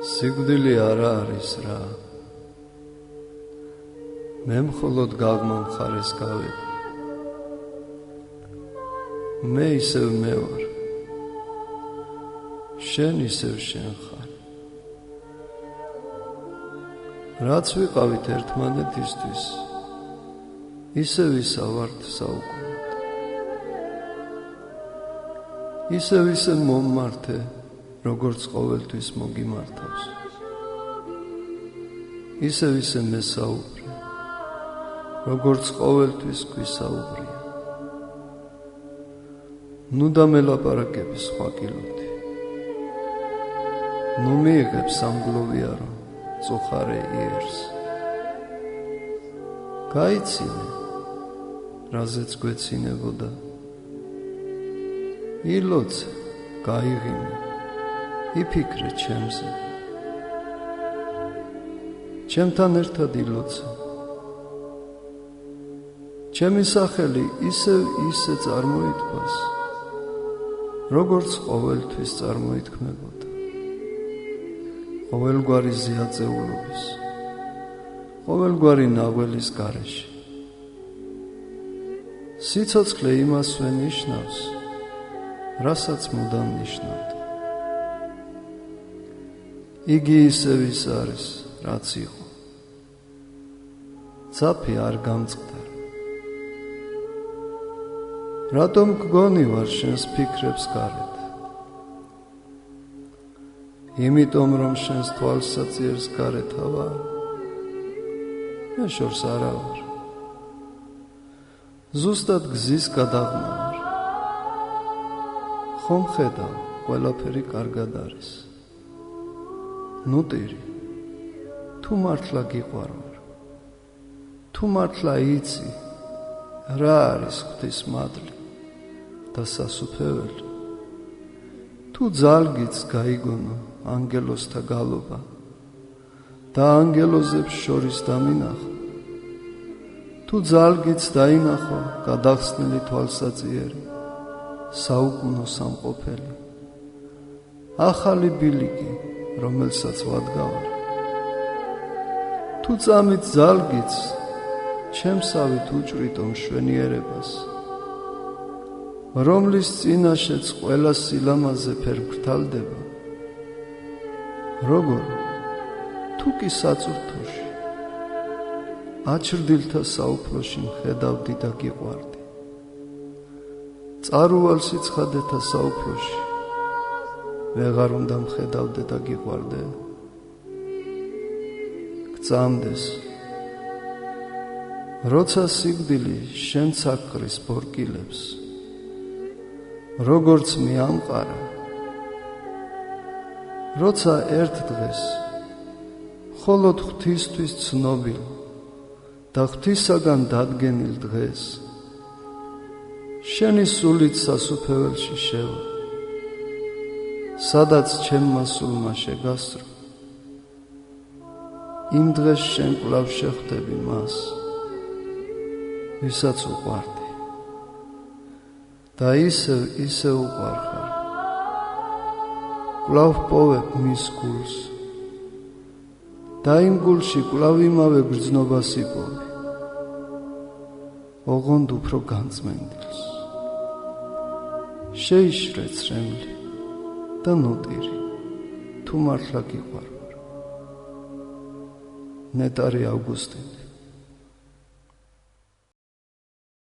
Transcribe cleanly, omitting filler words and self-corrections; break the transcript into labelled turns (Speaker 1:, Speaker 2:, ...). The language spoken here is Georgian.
Speaker 1: სიკვდილი არა არის რა. მე მხოლოდ გაღმა მხარეს გავედი. მე ისევ მე ვარ. შენ ისევ შენ ხარ. რაც ვიყავით ერთმანეთისთვის, ისევ ვისავართ საუკუნოდ. ისევ ისე მომმართე, როგორც ყოველთვის მოგიმართავს. ისევ ისე მესაუბრე, როგორც ყოველთვის გვისაუბრია. ნუ დამელაპარაკები სხვა კილოთი. ნუ მიიღებ სამგლოვიარო წუხარე იერს. გაიცინე, რაზეც გვეცინებოდა. ილოცე, გაიღიმე, იფიქრე ჩემზე. ჩემთან ერთად ილოცე. ჩემი სახელი ისევ ისე წარმოითქვას, როგორც ყოველთვის წარმოითქმებოდა. ყოველგვარი ზიაწეულობის, ყოველგვარი ნაღველის გარეშე. სიცოცხლე იმასვე ნიშნავს, რასაც მუდამ ნიშნავდა. იგი ისევ ის არის, რაც იყო. ძაფი არ გამწყდა. რატომ გგონი ვარ შენს ფიქრებს გარეთ? იმიტომ რომ შენს თვალსაწიერს გარეთა ვარ. მე შორს არა ვარ. ზუსტად გზის გადაღმა ვარ. ხომ ხედავ, ყველაფერი კარგად არის. ნუ ტირი, თუ მართლა გიყვარვარ, თუ მართლა იცი, რა არის ღვთის მადლი და სასუფეველი, თუ ძალგიც გაიგონო ანგელოზთა გალობა და ანგელოზებს შორის დამინახო, თუ ძალგიც დაინახო გადახსნილი თვალსაწიერი, საუკუნო სამყოფელი, ახალი ბილიკი, რომელსაც ვადგავარ, თუ წამით ძალგიც ჩემსავით უჭრიტო მშვენიერებას, რომლის წინაშეც ყველა სილამაზე ფერფრთალდება, როგორ თუ კი საწურთოში, აჩრდილთა საუფროში მხედავდი და გიყვარდი. წარუვალ სიცხადეთა საუფროში ვეღარ უნდა მხედავდე და გიყვარდე. გწამდეს, როცა სიკვდილი შენც აკრის ბორკილებს, როგორც მიამყარა, როცა ერთ დღეს მხოლოდ ღვთისთვის ცნობილ და ღვთისაგან დადგენილ დღეს შენი სულით სასუფეველში შევა, სადაც ჩემმა სულმა შეგასწრო, იმ დღეს შენ კვლავ შეხვდები მას, ვისაც უყვარდი და ისევ უყვარხარ. კვლავ პოვებ მის გულს და იმ გულში კვლავ იმავე გრძნობას იპოვი, ოღონდ უფრო განწმენდილს. შეიშრე ცრემლი და ნუ ტირი, თუ მართლა გიყვარვარ. ნეტარი ავგუსტინი.